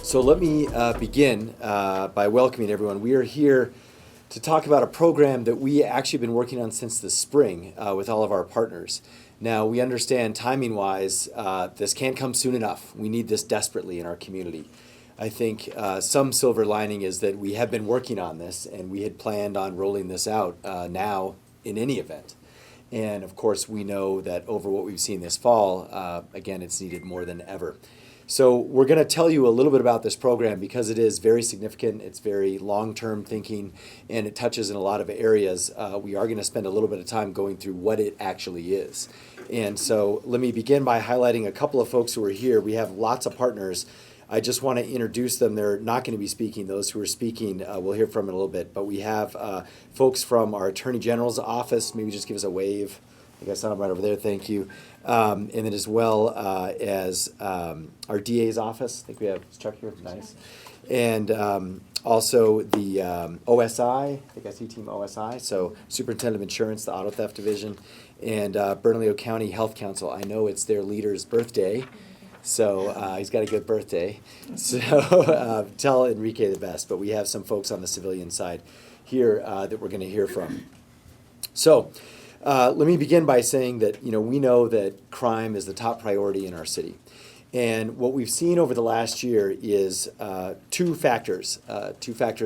So let me begin by welcoming everyone. We are here to talk about a program that we actually been working on since the spring with all of our partners. Now, we understand timing-wise, this can't come soon enough. We need this desperately in our community. I think some silver lining is that we have been working on this, and we had planned on rolling this out now in any event. And of course, we know that over what we've seen this fall, again, it's needed more than ever. So we're going to tell you a little bit about this program because it is very significant, it's very long-term thinking, and it touches in a lot of areas. We are going to spend a little bit of time going through what it actually is. And so let me begin by highlighting a couple of folks who are here. We have lots of partners. I just want to introduce them. They're not going to be speaking. Those who are speaking, we'll hear from in a little bit. But we have folks from our Attorney General's office. Maybe just give us a wave. I guess I'm right over there. Thank you. And then as well as our DA's office. I think we have Chuck here. Nice. And also the OSI. I think I see Team OSI. So Superintendent of Insurance, the Auto Theft Division, and Bernalillo County Health Council. I know it's their leader's birthday. So he's got a good birthday. So tell Enrique the best. But we have some folks on the civilian side here that we're going to hear from. So let me begin by saying that we know that crime is the top priority in our city. And what we've seen over the last year is two factors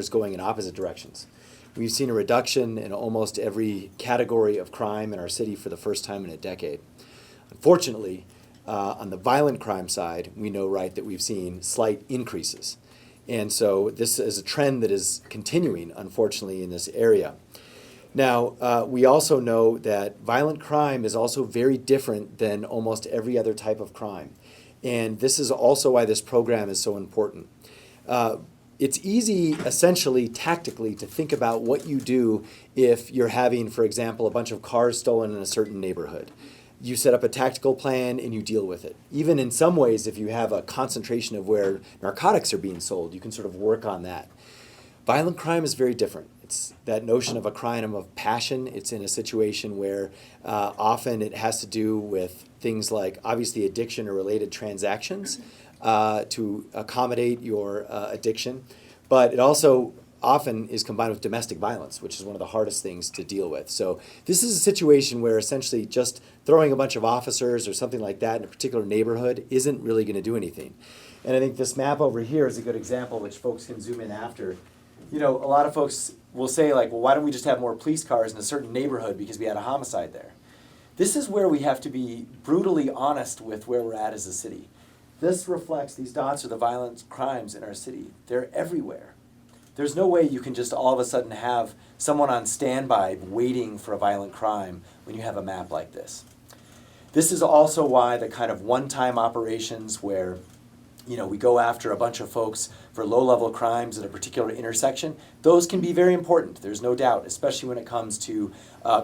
going in opposite directions. We've seen a reduction in almost every category of crime in our city for the first time in a decade. Unfortunately, on the violent crime side, we know, that we've seen slight increases. And so this is a trend that is continuing, unfortunately, in this area. Now, we also know that violent crime is also very different than almost every other type of crime. And this is also why this program is so important. It's easy, essentially, tactically, to think about what you do if you're having, for example, a bunch of cars stolen in a certain neighborhood. You set up a tactical plan and you deal with it. Even in some ways, if you have a concentration of where narcotics are being sold, you can sort of work on that. Violent crime is very different. It's that notion of a crime of passion. It's in a situation where often it has to do with things like, obviously, addiction or related transactions to accommodate your addiction. But it also often is combined with domestic violence, which is one of the hardest things to deal with. So this is a situation where essentially just throwing a bunch of officers or something like that in a particular neighborhood isn't really going to do anything. And I think this map over here is a good example, which folks can zoom in after. A lot of folks will say, well, why don't we just have more police cars in a certain neighborhood because we had a homicide there? This is where we have to be brutally honest with where we're at as a city. This reflects, these dots are the violent crimes in our city. They're everywhere. There's no way you can just all of a sudden have someone on standby waiting for a violent crime when you have a map like this. This is also why the kind of one-time operations where we go after a bunch of folks for low-level crimes at a particular intersection, those can be very important, there's no doubt, especially when it comes to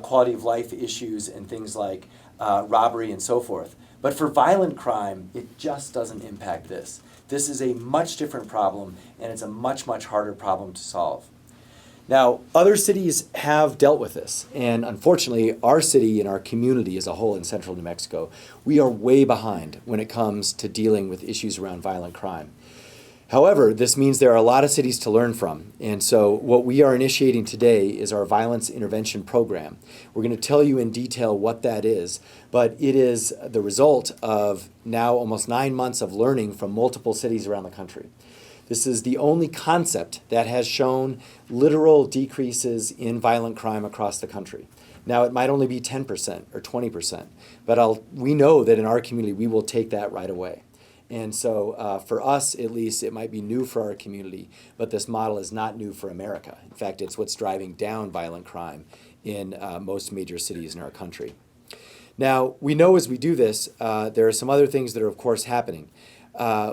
quality of life issues and things like robbery and so forth. But for violent crime, it just doesn't impact this. This is a much different problem, and it's a much, much harder problem to solve. Now, other cities have dealt with this, and unfortunately, our city and our community as a whole in central New Mexico, we are way behind when it comes to dealing with issues around violent crime. However, this means there are a lot of cities to learn from, and so what we are initiating today is our Violence Intervention Program. We're going to tell you in detail what that is, but it is the result of now almost 9 months of learning from multiple cities around the country. This is the only concept that has shown literal decreases in violent crime across the country. Now, it might only be 10% or 20%, but we know that in our community, we will take that right away. And so for us, at least, it might be new for our community, but this model is not new for America. In fact, it's what's driving down violent crime in most major cities in our country. Now, we know as we do this, there are some other things that are, of course, happening.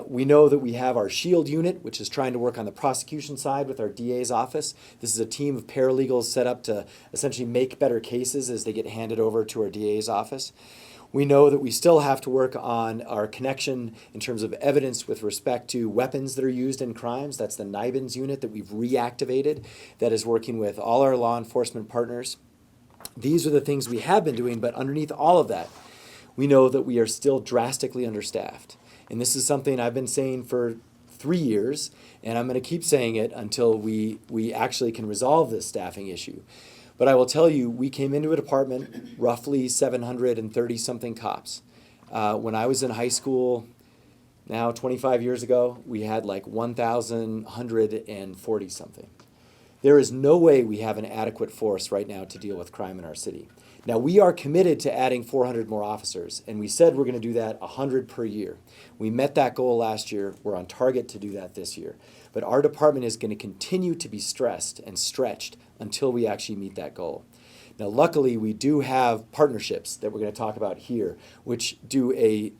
We know that we have our SHIELD unit, which is trying to work on the prosecution side with our DA's office. This is a team of paralegals set up to essentially make better cases as they get handed over to our DA's office. We know that we still have to work on our connection in terms of evidence with respect to weapons that are used in crimes. That's the NIBIN's unit that we've reactivated that is working with all our law enforcement partners. These are the things we have been doing, but underneath all of that, we know that we are still drastically understaffed. And this is something I've been saying for 3 years, and I'm going to keep saying it until we actually can resolve this staffing issue. But I will tell you, we came into a department roughly 730-something cops. When I was in high school, now 25 years ago, we had like 1,140-something. There is no way we have an adequate force right now to deal with crime in our city. Now, we are committed to adding 400 more officers, and we said we're going to do that 100 per year. We met that goal last year. We're on target to do that this year. But our department is going to continue to be stressed and stretched until we actually meet that goal. Now, luckily, we do have partnerships that we're going to talk about here, which do a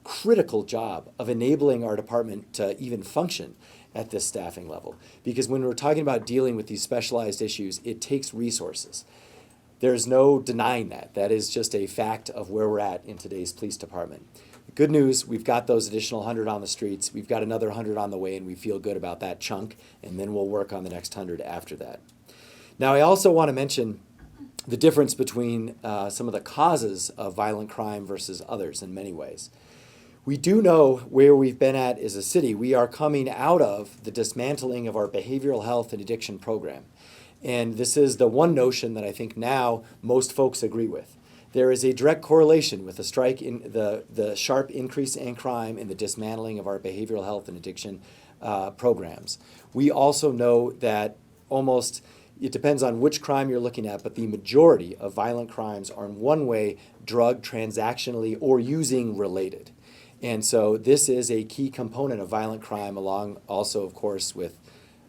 critical job of enabling our department to even function at this staffing level. Because when we're talking about dealing with these specialized issues, it takes resources. There's no denying that. That is just a fact of where we're at in today's police department. Good news, we've got those additional 100 on the streets. We've got another 100 on the way, and we feel good about that chunk, and then we'll work on the next 100 after that. Now, I also want to mention the difference between some of the causes of violent crime versus others in many ways. We do know where we've been at as a city. We are coming out of the dismantling of our behavioral health and addiction program. And this is the one notion that I think now most folks agree with. There is a direct correlation with the sharp increase in crime and the dismantling of our behavioral health and addiction programs. We also know that it depends on which crime you're looking at, but the majority of violent crimes are in one way drug, transactionally, or using related. And so this is a key component of violent crime, along also, of course, with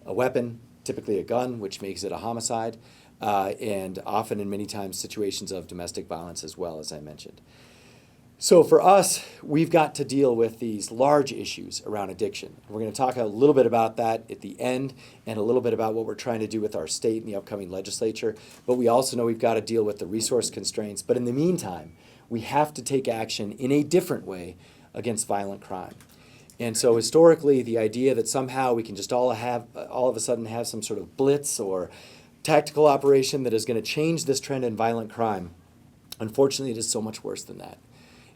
a weapon, typically a gun, which makes it a homicide, and often and many times situations of domestic violence as well, as I mentioned. So for us, we've got to deal with these large issues around addiction. We're going to talk a little bit about that at the end and a little bit about what we're trying to do with our state and the upcoming legislature. But we also know we've got to deal with the resource constraints. But in the meantime, we have to take action in a different way against violent crime. And so historically, the idea that somehow we can just all of a sudden have some sort of blitz or tactical operation that is going to change this trend in violent crime, unfortunately, it is so much worse than that.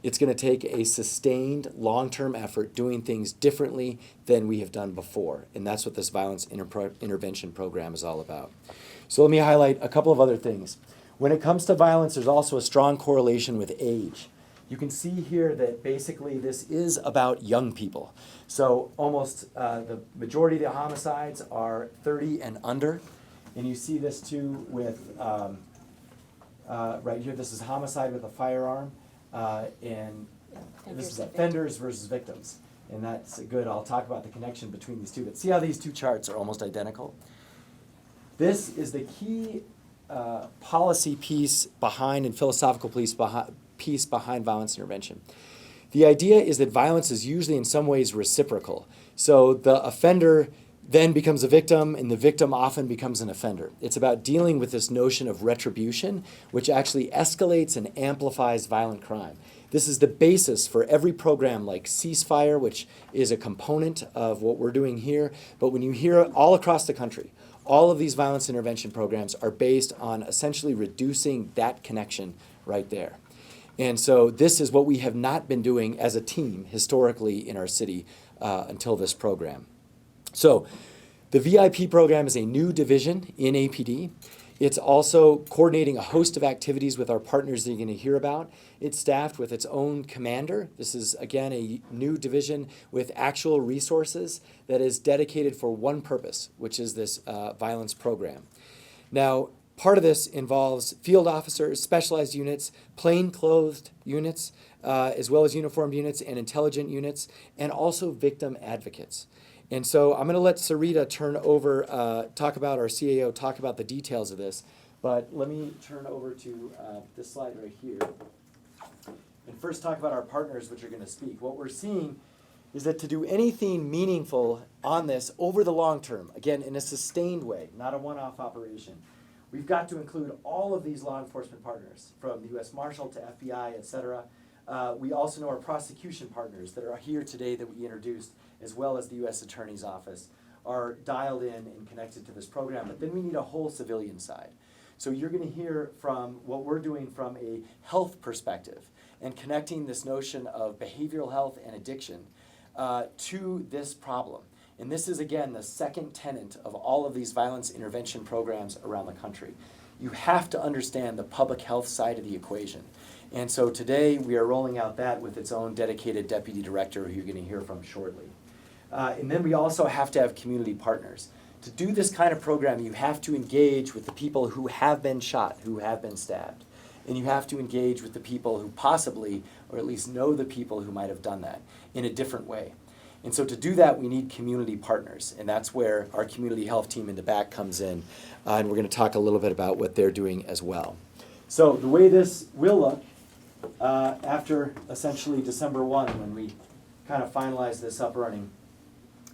It's going to take a sustained, long-term effort doing things differently than we have done before. And that's what this violence intervention program is all about. So let me highlight a couple of other things. When it comes to violence, there's also a strong correlation with age. You can see here that basically this is about young people. So almost the majority of the homicides are 30 and under. And you see this too with, right here, this is homicide with a firearm. And this is offenders versus victims. And that's good. I'll talk about the connection between these two. But see how these two charts are almost identical? This is the key policy piece behind and philosophical piece behind violence intervention. The idea is that violence is usually in some ways reciprocal. So the offender then becomes a victim, and the victim often becomes an offender. It's about dealing with this notion of retribution, which actually escalates and amplifies violent crime. This is the basis for every program like Ceasefire, which is a component of what we're doing here. But when you hear all across the country, all of these violence intervention programs are based on essentially reducing that connection right there. And so this is what we have not been doing as a team historically in our city until this program. So the VIP program is a new division in APD. It's also coordinating a host of activities with our partners that you're going to hear about. It's staffed with its own commander. This is, again, a new division with actual resources that is dedicated for one purpose, which is this violence program. Now, part of this involves field officers, specialized units, plain-clothed units, as well as uniformed units and intelligent units, and also victim advocates. And so I'm going to let Sarita turn over, talk about our CAO, talk about the details of this. But let me turn over to this slide right here. And first talk about our partners, which are going to speak. What we're seeing is that to do anything meaningful on this over the long term, again, in a sustained way, not a one-off operation, we've got to include all of these law enforcement partners, from the U.S. Marshal to FBI, et cetera. We also know our prosecution partners that are here today that we introduced, as well as the U.S. Attorney's Office, are dialed in and connected to this program. But then we need a whole civilian side. So you're going to hear from what we're doing from a health perspective and connecting this notion of behavioral health and addiction to this problem. And this is, again, the second tenet of all of these violence intervention programs around the country. You have to understand the public health side of the equation. And so today we are rolling out that with its own dedicated deputy director who you're going to hear from shortly. And then we also have to have community partners. To do this kind of program, you have to engage with the people who have been shot, who have been stabbed. And you have to engage with the people who possibly, or at least know the people who might have done that in a different way. And so to do that, we need community partners. And that's where our community health team in the back comes in. And we're going to talk a little bit about what they're doing as well. So the way this will look after essentially December 1, when we kind of finalize this up running,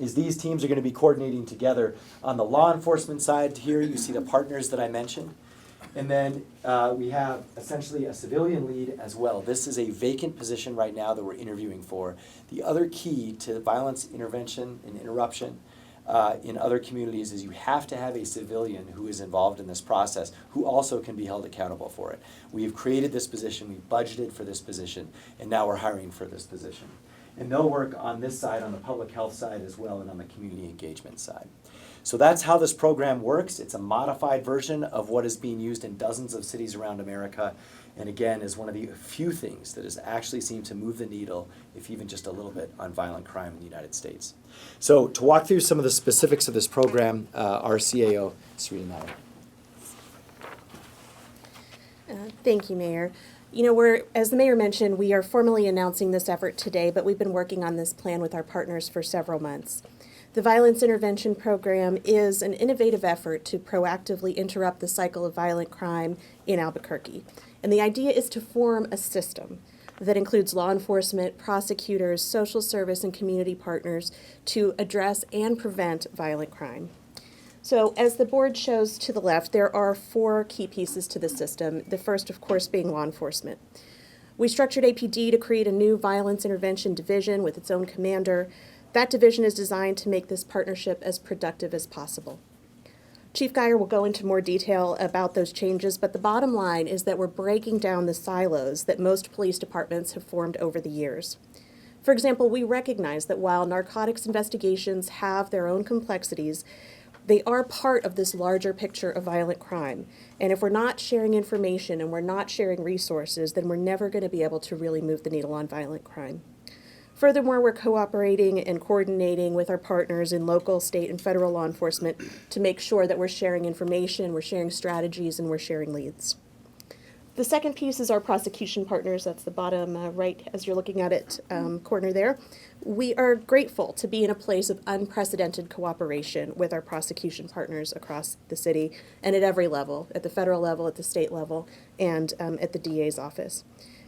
is these teams are going to be coordinating together. On the law enforcement side here, you see the partners that I mentioned. And then we have essentially a civilian lead as well. This is a vacant position right now that we're interviewing for. The other key to violence intervention and interruption in other communities is you have to have a civilian who is involved in this process who also can be held accountable for it. We've created this position, we've budgeted for this position, and now we're hiring for this position. And they'll work on this side, on the public health side as well, and on the community engagement side. So that's how this program works. It's a modified version of what is being used in dozens of cities around America. And again, is one of the few things that has actually seemed to move the needle, if even just a little bit, on violent crime in the United States. So to walk through some of the specifics of this program, our CAO, Serena Meyer. Thank you, Mayor. You know, as the Mayor mentioned, we are formally announcing this effort today, but we've been working on this plan with our partners for several months. The Violence Intervention Program is an innovative effort to proactively interrupt the cycle of violent crime in Albuquerque. And the idea is to form a system that includes law enforcement, prosecutors, social service, and community partners to address and prevent violent crime. So as the board shows to the left, there are 4 key pieces to the system, the first, of course, being law enforcement. We structured APD to create a new violence intervention division with its own commander. That division is designed to make this partnership as productive as possible. Chief Geyer will go into more detail about those changes, but the bottom line is that we're breaking down the silos that most police departments have formed over the years. For example, we recognize that while narcotics investigations have their own complexities, they are part of this larger picture of violent crime. And if we're not sharing information and we're not sharing resources, then we're never going to be able to really move the needle on violent crime. Furthermore, we're cooperating and coordinating with our partners in local, state, and federal law enforcement to make sure that we're sharing information, we're sharing strategies, and we're sharing leads. The second piece is our prosecution partners. That's the bottom right as you're looking at it, corner there. We are grateful to be in a place of unprecedented cooperation with our prosecution partners across the city and at every level, at the federal level, at the state level, and at the DA's office.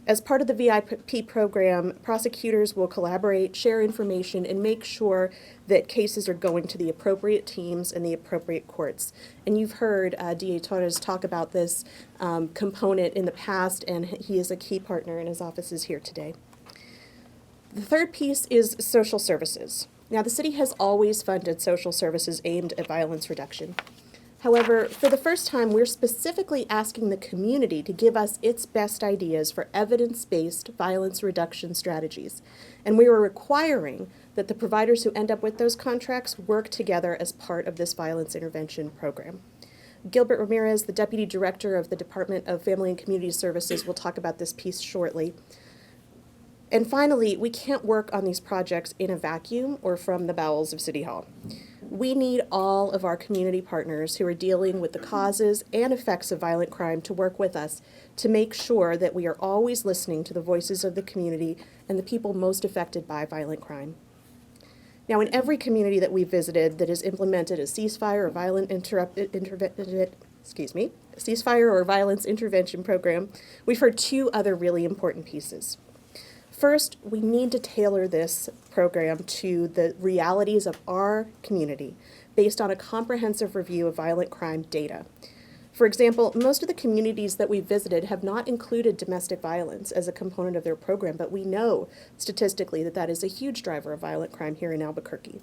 As part of the VIP program, prosecutors will collaborate, share information, and make sure that cases are going to the appropriate teams and the appropriate courts. And you've heard DA Torres talk about this component in the past, and he is a key partner, and his office is here today. The third piece is social services. Now, the city has always funded social services aimed at violence reduction. However, for the first time, we're specifically asking the community to give us its best ideas for evidence-based violence reduction strategies. And we are requiring that the providers who end up with those contracts work together as part of this violence intervention program. Gilbert Ramirez, the Deputy Director of the Department of Family and Community Services, will talk about this piece shortly. And finally, we can't work on these projects in a vacuum or from the bowels of City Hall. We need all of our community partners who are dealing with the causes and effects of violent crime to work with us to make sure that we are always listening to the voices of the community and the people most affected by violent crime. Now, in every community that we've visited that has implemented a ceasefire or violence intervention program, we've heard 2 other really important pieces. First, we need to tailor this program to the realities of our community based on a comprehensive review of violent crime data. For example, most of the communities that we've visited have not included domestic violence as a component of their program, but we know statistically that that is a huge driver of violent crime here in Albuquerque.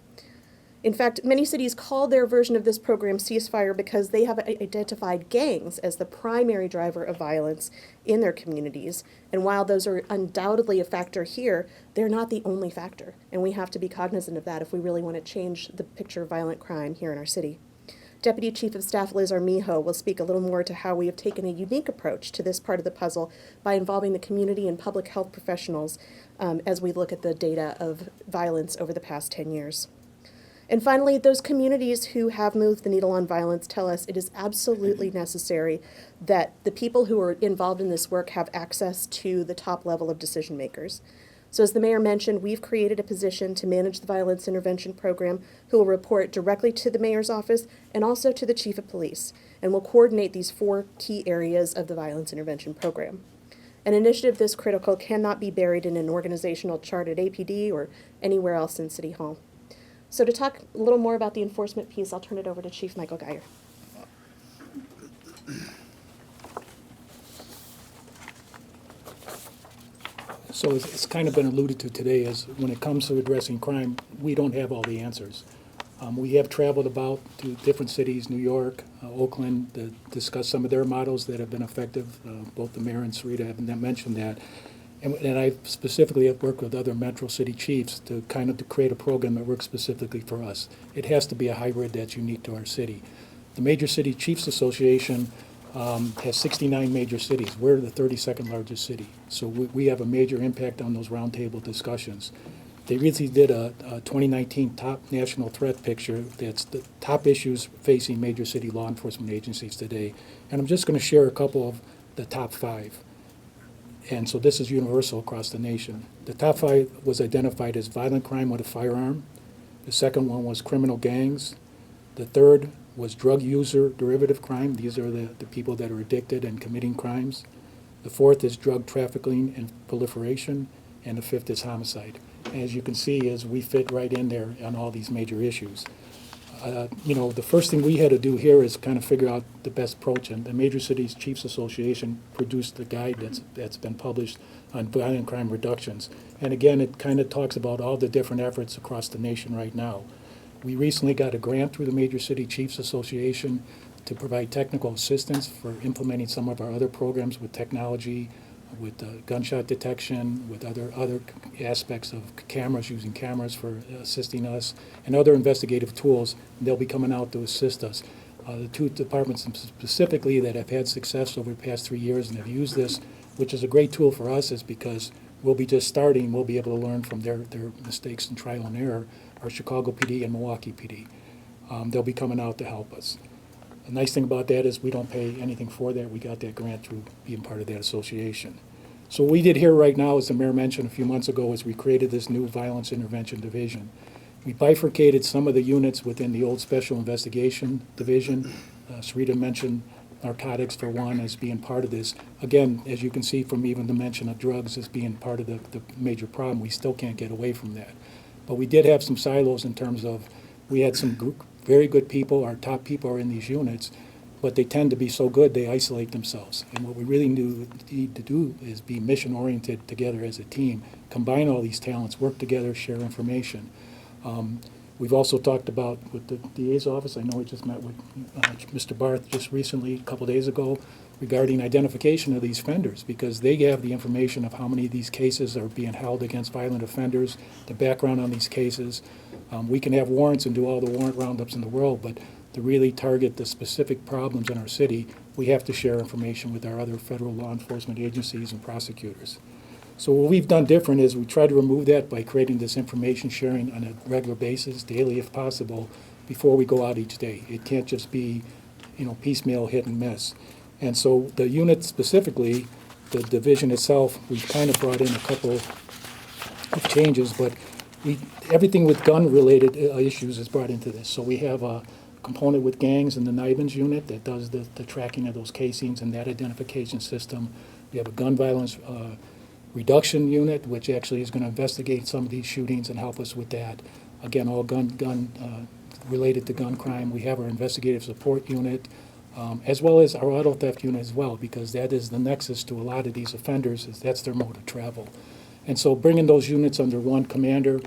In fact, many cities call their version of this program ceasefire because they have identified gangs as the primary driver of violence in their communities. And while those are undoubtedly a factor here, they're not the only factor. And we have to be cognizant of that if we really want to change the picture of violent crime here in our city. Deputy Chief of Staff Liz Armijo will speak a little more to how we have taken a unique approach to this part of the puzzle by involving the community and public health professionals as we look at the data of violence over the past 10 years. And finally, those communities who have moved the needle on violence tell us it is absolutely necessary that the people who are involved in this work have access to the top level of decision makers. So as the mayor mentioned, we've created a position to manage the violence intervention program who will report directly to the mayor's office and also to the chief of police, and will coordinate these 4 key areas of the violence intervention program. An initiative this critical cannot be buried in an organizational chart at APD or anywhere else in City Hall. So to talk a little more about the enforcement piece, I'll turn it over to Chief Michael Geyer. So it's kind of been alluded to today is when it comes to addressing crime, we don't have all the answers. We have traveled about to different cities, New York, Oakland, to discuss some of their models that have been effective. Both the mayor and Sarita have mentioned that. And I specifically have worked with other metro city chiefs to create a program that works specifically for us. It has to be a hybrid that's unique to our city. The Major City Chiefs Association has 69 major cities. We're the 32nd largest city. So we have a major impact on those roundtable discussions. They recently did a 2019 top national threat picture that's the top issues facing major city law enforcement agencies today. And I'm just going to share a couple of the top 5. And so this is universal across the nation. The top 5 was identified as violent crime with a firearm. The second one was criminal gangs. The third was drug user derivative crime. These are the people that are addicted and committing crimes. The fourth is drug trafficking and proliferation. And the fifth is homicide. As you can see, as we fit right in there on all these major issues. The first thing we had to do here is kind of figure out the best approach, and the Major Cities Chiefs Association produced the guide that's been published on violent crime reductions. And again, it kind of talks about all the different efforts across the nation right now. We recently got a grant through the Major City Chiefs Association to provide technical assistance for implementing some of our other programs with technology, with gunshot detection, with other aspects of cameras, using cameras for assisting us, and other investigative tools. They'll be coming out to assist us. The 2 departments specifically that have had success over the past 3 years and have used this, which is a great tool for us, is because we'll be just starting, we'll be able to learn from their mistakes and trial and error, are Chicago PD and Milwaukee PD. They'll be coming out to help us. The nice thing about that is we don't pay anything for that. We got that grant through being part of that association. So what we did here right now, as the mayor mentioned a few months ago, is we created this new violence intervention division. We bifurcated some of the units within the old special investigation division. Sarita mentioned narcotics for one as being part of this. Again, as you can see from even the mention of drugs as being part of the major problem, we still can't get away from that. But we did have some silos in terms of we had some very good people, our top people are in these units, but they tend to be so good they isolate themselves. And what we really need to do is be mission-oriented together as a team, combine all these talents, work together, share information. We've also talked about with the DA's office, I know we just met with Mr. Barth just recently, a couple days ago, regarding identification of these offenders, because they have the information of how many of these cases are being held against violent offenders, the background on these cases. We can have warrants and do all the warrant roundups in the world, but to really target the specific problems in our city, we have to share information with our other federal law enforcement agencies and prosecutors. So what we've done different is we try to remove that by creating this information sharing on a regular basis, daily if possible, before we go out each day. It can't just be, piecemeal hit and miss. And so the unit specifically, the division itself, we've kind of brought in a couple of changes, but everything with gun-related issues is brought into this. So we have a component with gangs in the NIBIN's unit that does the tracking of those casings and that identification system. We have a gun violence reduction unit, which actually is going to investigate some of these shootings and help us with that. Again, all gun related to gun crime. We have our investigative support unit, as well as our auto theft unit as well, because that is the nexus to a lot of these offenders, is that's their mode of travel. And so bringing those units under one commander,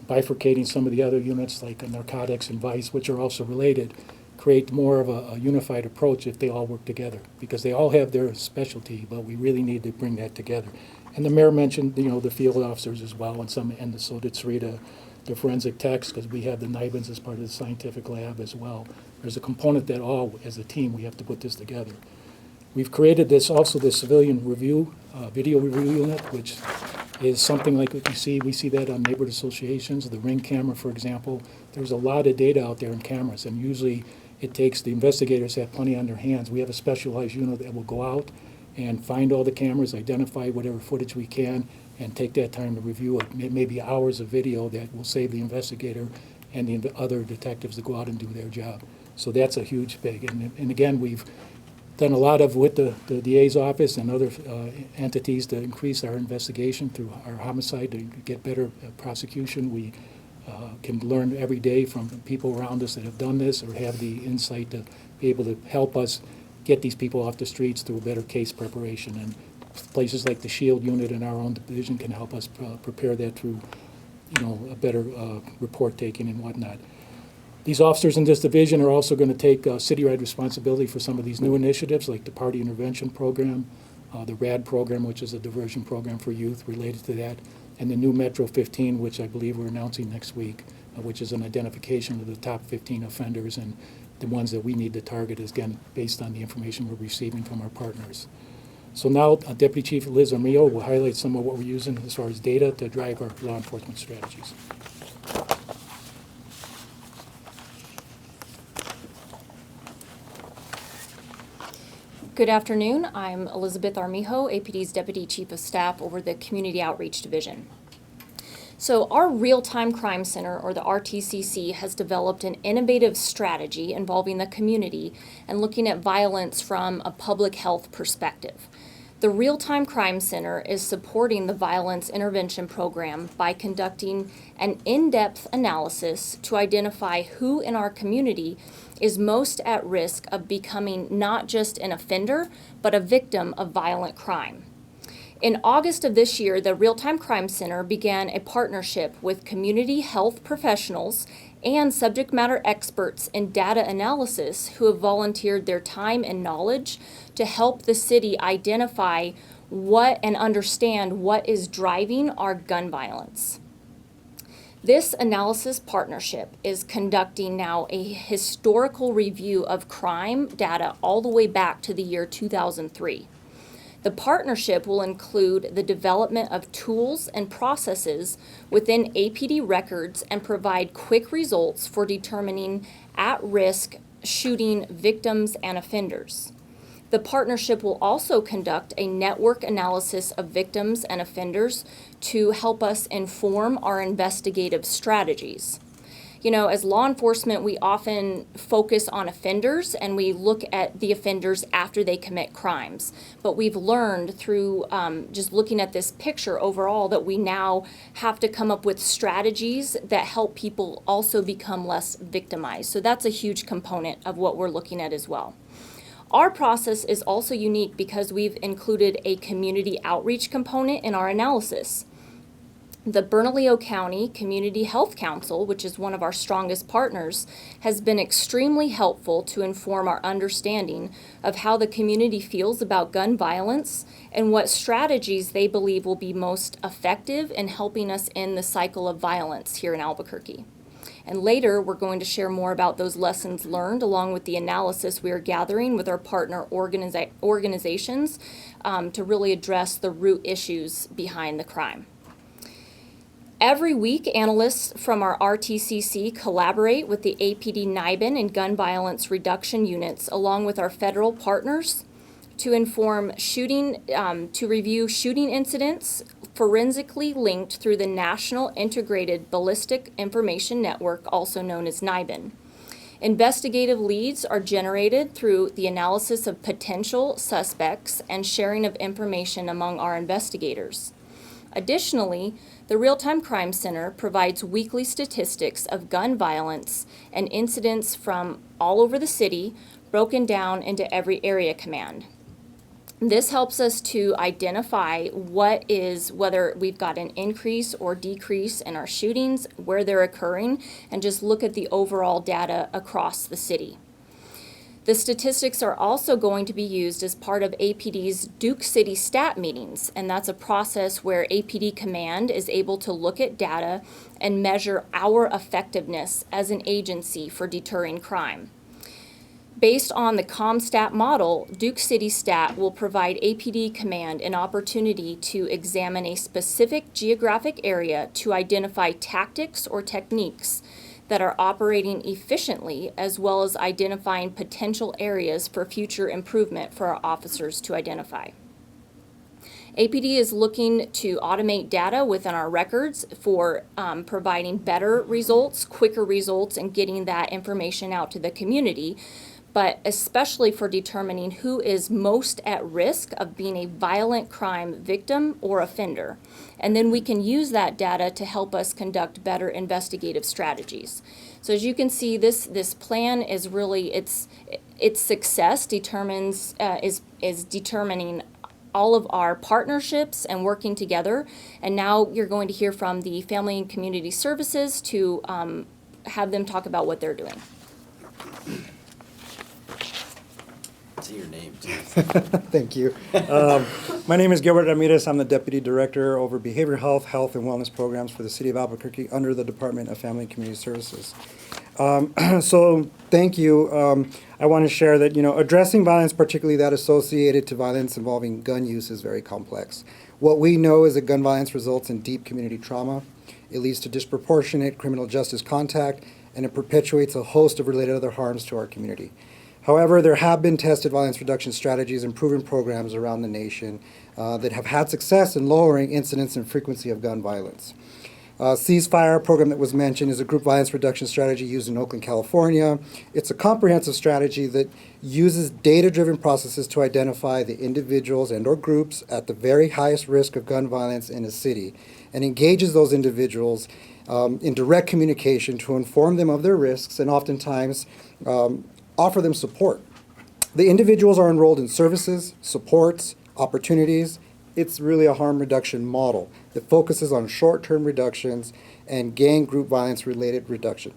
bifurcating some of the other units like narcotics and vice, which are also related, create more of a unified approach if they all work together, because they all have their specialty, but we really need to bring that together. And the mayor mentioned, the field officers as well, and so did Sarita, the forensic techs, because we have the NIBINs as part of the scientific lab as well. There's a component that all, as a team, we have to put this together. We've created this civilian review, video review unit, which is something like what we see that on neighborhood associations, the Ring camera, for example. There's a lot of data out there in cameras, and usually it takes the investigators have plenty on their hands. We have a specialized unit that will go out and find all the cameras, identify whatever footage we can, and take that time to review it. Maybe hours of video that will save the investigator and the other detectives to go out and do their job. So that's a huge big. And again, we've done a lot with the DA's office and other entities to increase our investigation through our homicide to get better prosecution. We can learn every day from people around us that have done this or have the insight to be able to help us get these people off the streets through a better case preparation. And places like the SHIELD unit in our own division can help us prepare that through, a better report taking and whatnot. These officers in this division are also going to take citywide responsibility for some of these new initiatives, like the Party Intervention Program, the RAD program, which is a diversion program for youth related to that, and the new Metro 15, which I believe we're announcing next week, which is an identification of the top 15 offenders and the ones that we need to target, is, again, based on the information we're receiving from our partners. So now Deputy Chief Liz Armijo will highlight some of what we're using as far as data to drive our law enforcement strategies. Good afternoon. I'm Elizabeth Armijo, APD's Deputy Chief of Staff over the Community Outreach Division. So our Real-Time Crime Center, or the RTCC, has developed an innovative strategy involving the community and looking at violence from a public health perspective. The Real-Time Crime Center is supporting the Violence Intervention Program by conducting an in-depth analysis to identify who in our community is most at risk of becoming not just an offender, but a victim of violent crime. In August of this year, the Real-Time Crime Center began a partnership with community health professionals and subject matter experts in data analysis who have volunteered their time and knowledge to help the city identify what and understand what is driving our gun violence. This analysis partnership is conducting now a historical review of crime data all the way back to the year 2003. The partnership will include the development of tools and processes within APD records and provide quick results for determining at-risk shooting victims and offenders. The partnership will also conduct a network analysis of victims and offenders to help us inform our investigative strategies. As law enforcement, we often focus on offenders and we look at the offenders after they commit crimes. But we've learned through just looking at this picture overall that we now have to come up with strategies that help people also become less victimized. So that's a huge component of what we're looking at as well. Our process is also unique because we've included a community outreach component in our analysis. The Bernalillo County Community Health Council, which is one of our strongest partners, has been extremely helpful to inform our understanding of how the community feels about gun violence and what strategies they believe will be most effective in helping us end the cycle of violence here in Albuquerque. And later, we're going to share more about those lessons learned along with the analysis we are gathering with our partner organizations to really address the root issues behind the crime. Every week, analysts from our RTCC collaborate with the APD NIBIN and gun violence reduction units along with our federal partners to review shooting incidents forensically linked through the National Integrated Ballistic Information Network, also known as NIBIN. Investigative leads are generated through the analysis of potential suspects and sharing of information among our investigators. Additionally, the Real-Time Crime Center provides weekly statistics of gun violence and incidents from all over the city, broken down into every area command. This helps us to identify whether we've got an increase or decrease in our shootings, where they're occurring, and just look at the overall data across the city. The statistics are also going to be used as part of APD's Duke City Stat meetings, and that's a process where APD Command is able to look at data and measure our effectiveness as an agency for deterring crime. Based on the CommStat model, Duke City Stat will provide APD Command an opportunity to examine a specific geographic area to identify tactics or techniques that are operating efficiently, as well as identifying potential areas for future improvement for our officers to identify. APD is looking to automate data within our records for providing better results, quicker results, and getting that information out to the community, but especially for determining who is most at risk of being a violent crime victim or offender. And then we can use that data to help us conduct better investigative strategies. So as you can see, this plan is really, its success determines is determining all of our partnerships and working together. And now you're going to hear from the Family and Community Services to have them talk about what they're doing. Say your name, too. Thank you. My name is Gilbert Ramirez. I'm the Deputy Director over Behavioral Health, Health and Wellness Programs for the City of Albuquerque under the Department of Family and Community Services. So thank you. I want to share that, addressing violence, particularly that associated to violence involving gun use, is very complex. What we know is that gun violence results in deep community trauma. It leads to disproportionate criminal justice contact, and it perpetuates a host of related other harms to our community. However, there have been tested violence reduction strategies and proven programs around the nation that have had success in lowering incidence and frequency of gun violence. Ceasefire program that was mentioned is a group violence reduction strategy used in Oakland, California. It's a comprehensive strategy that uses data-driven processes to identify the individuals and or groups at the very highest risk of gun violence in a city and engages those individuals in direct communication to inform them of their risks and oftentimes offer them support. The individuals are enrolled in services, supports, opportunities. It's really a harm reduction model that focuses on short-term reductions and gang group violence related reduction.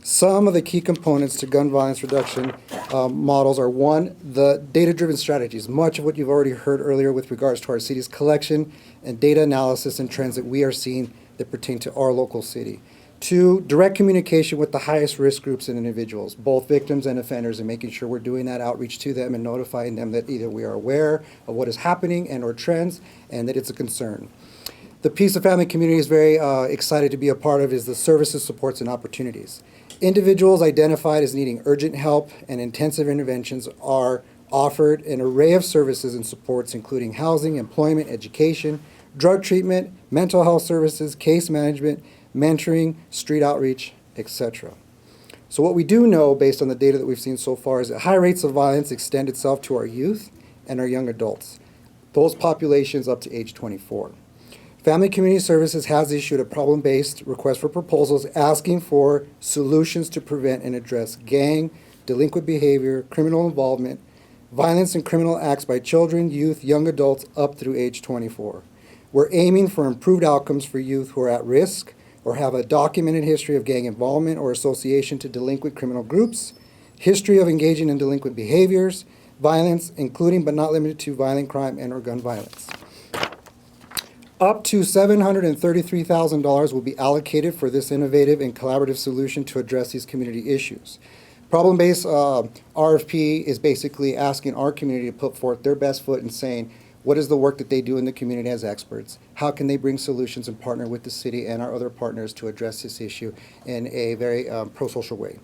Some of the key components to gun violence reduction models are, one, the data-driven strategies, much of what you've already heard earlier with regards to our city's collection and data analysis and trends that we are seeing that pertain to our local city. Two, direct communication with the highest risk groups and individuals, both victims and offenders, and making sure we're doing that outreach to them and notifying them that either we are aware of what is happening and or trends and that it's a concern. The piece the family community is very excited to be a part of is the services, supports, and opportunities. Individuals identified as needing urgent help and intensive interventions are offered an array of services and supports, including housing, employment, education, drug treatment, mental health services, case management, mentoring, street outreach, etc. So what we do know, based on the data that we've seen so far, is that high rates of violence extend itself to our youth and our young adults, those populations up to age 24. Family Community Services has issued a problem-based request for proposals asking for solutions to prevent and address gang, delinquent behavior, criminal involvement, violence and criminal acts by children, youth, young adults up through age 24. We're aiming for improved outcomes for youth who are at risk or have a documented history of gang involvement or association to delinquent criminal groups, history of engaging in delinquent behaviors, violence, including but not limited to violent crime and or gun violence. Up to $733,000 will be allocated for this innovative and collaborative solution to address these community issues. Problem-based RFP is basically asking our community to put forth their best foot and saying, what is the work that they do in the community as experts? How can they bring solutions and partner with the city and our other partners to address this issue in a very pro-social way?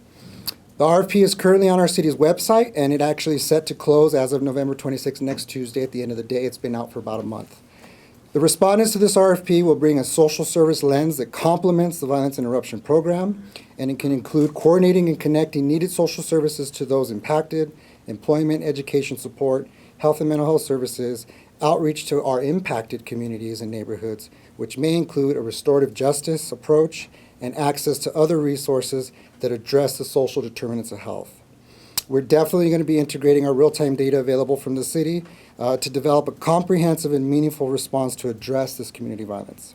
The RFP is currently on our city's website, and it actually is set to close as of November 26th, next Tuesday at the end of the day. It's been out for about a month. The respondents to this RFP will bring a social service lens that complements the violence interruption program, and it can include coordinating and connecting needed social services to those impacted, employment, education support, health and mental health services, outreach to our impacted communities and neighborhoods, which may include a restorative justice approach and access to other resources that address the social determinants of health. We're definitely going to be integrating our real-time data available from the city to develop a comprehensive and meaningful response to address this community violence.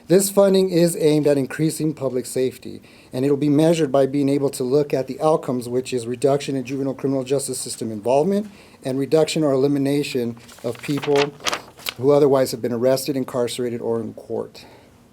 This funding is aimed at increasing public safety, and it'll be measured by being able to look at the outcomes, which is reduction in juvenile criminal justice system involvement and reduction or elimination of people who otherwise have been arrested, incarcerated, or in court.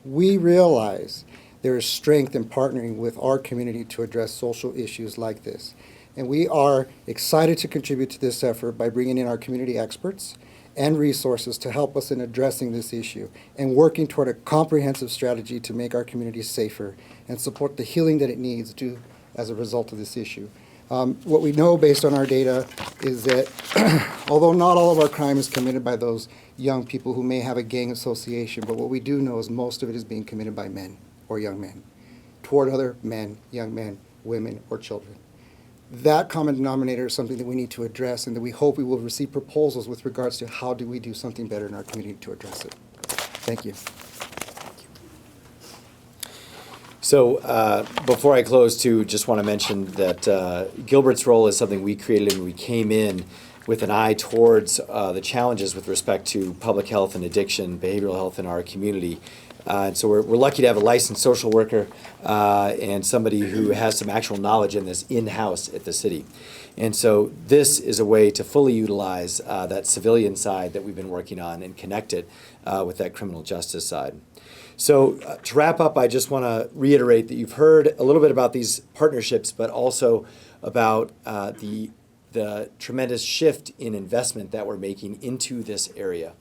We realize there is strength in partnering with our community to address social issues like this. And we are excited to contribute to this effort by bringing in our community experts and resources to help us in addressing this issue and working toward a comprehensive strategy to make our community safer and support the healing that it needs to as a result of this issue. What we know based on our data is that although not all of our crime is committed by those young people who may have a gang association, but what we do know is most of it is being committed by men or young men toward other men, young men, women, or children. That common denominator is something that we need to address and that we hope we will receive proposals with regards to how do we do something better in our community to address it. Thank you. So before I close, too, just want to mention that Gilbert's role is something we created when we came in with an eye towards the challenges with respect to public health and addiction, behavioral health in our community. And so we're lucky to have a licensed social worker and somebody who has some actual knowledge in this in-house at the city. And so this is a way to fully utilize that civilian side that we've been working on and connect it with that criminal justice side. So to wrap up, I just want to reiterate that you've heard a little bit about these partnerships, but also about the tremendous shift in investment that we're making into this area.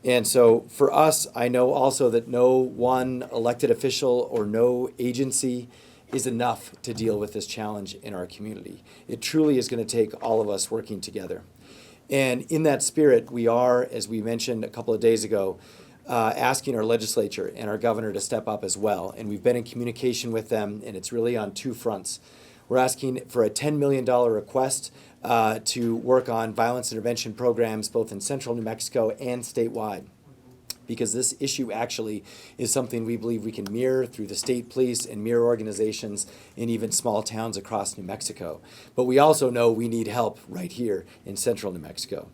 And so for us, I know also that no one elected official or no agency is enough to deal with this challenge in our community. It truly is going to take all of us working together. And in that spirit, we are, as we mentioned a couple of days ago, asking our legislature and our governor to step up as well. And we've been in communication with them, and it's really on two fronts. We're asking for a $10 million request to work on violence intervention programs both in central New Mexico and statewide, because this issue actually is something we believe we can mirror through the state police and mirror organizations in even small towns across New Mexico. But we also know we need help right here in central New Mexico.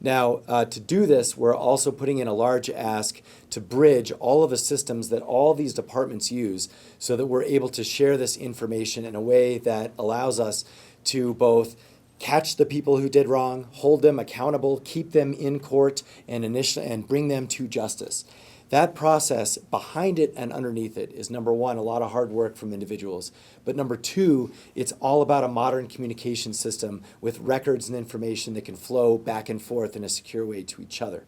Now, to do this, we're also putting in a large ask to bridge all of the systems that all these departments use so that we're able to share this information in a way that allows us to both catch the people who did wrong, hold them accountable, keep them in court, and bring them to justice. That process, behind it and underneath it, is number one, a lot of hard work from individuals. But number two, it's all about a modern communication system with records and information that can flow back and forth in a secure way to each other.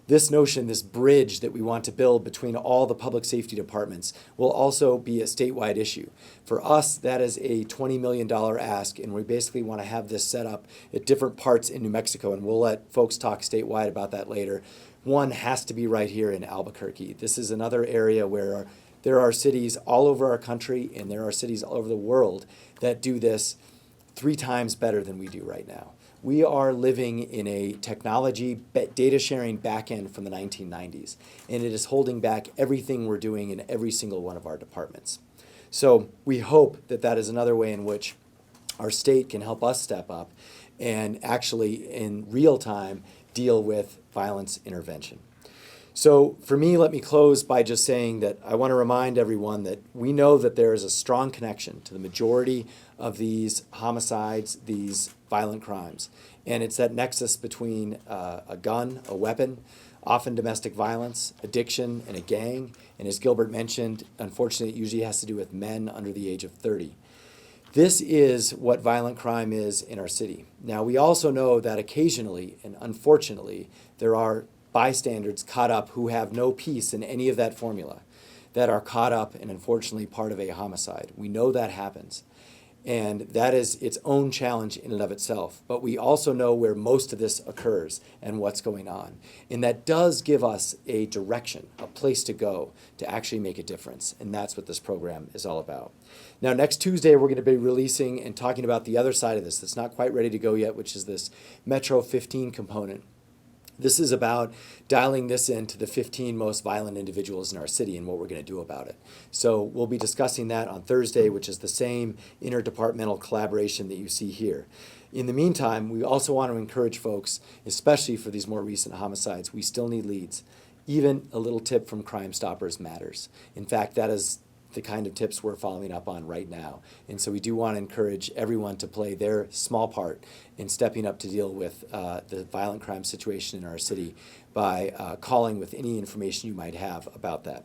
This notion, this bridge that we want to build between all the public safety departments will also be a statewide issue. For us, that is a $20 million ask, and we basically want to have this set up at different parts in New Mexico, and we'll let folks talk statewide about that later. One has to be right here in Albuquerque. This is another area where there are cities all over our country and there are cities all over the world that do this 3 times better than we do right now. We are living in a technology data sharing backend from the 1990s, and it is holding back everything we're doing in every single one of our departments. So we hope that that is another way in which our state can help us step up and actually in real time deal with violence intervention. So for me, let me close by just saying that I want to remind everyone that we know that there is a strong connection to the majority of these homicides, these violent crimes. And it's that nexus between a gun, a weapon, often domestic violence, addiction, and a gang. And as Gilbert mentioned, unfortunately, it usually has to do with men under the age of 30. This is what violent crime is in our city. Now, we also know that occasionally, and unfortunately, there are bystanders caught up who have no piece in any of that formula, that are caught up and unfortunately part of a homicide. We know that happens. And that is its own challenge in and of itself. But we also know where most of this occurs and what's going on. And that does give us a direction, a place to go to actually make a difference. And that's what this program is all about. Now, next Tuesday, we're going to be releasing and talking about the other side of this that's not quite ready to go yet, which is this Metro 15 component. This is about dialing this into the 15 most violent individuals in our city and what we're going to do about it. So we'll be discussing that on Thursday, which is the same interdepartmental collaboration that you see here. In the meantime, we also want to encourage folks, especially for these more recent homicides, we still need leads. Even a little tip from Crime Stoppers matters. In fact, that is the kind of tips we're following up on right now. And so we do want to encourage everyone to play their small part in stepping up to deal with the violent crime situation in our city by calling with any information you might have about that.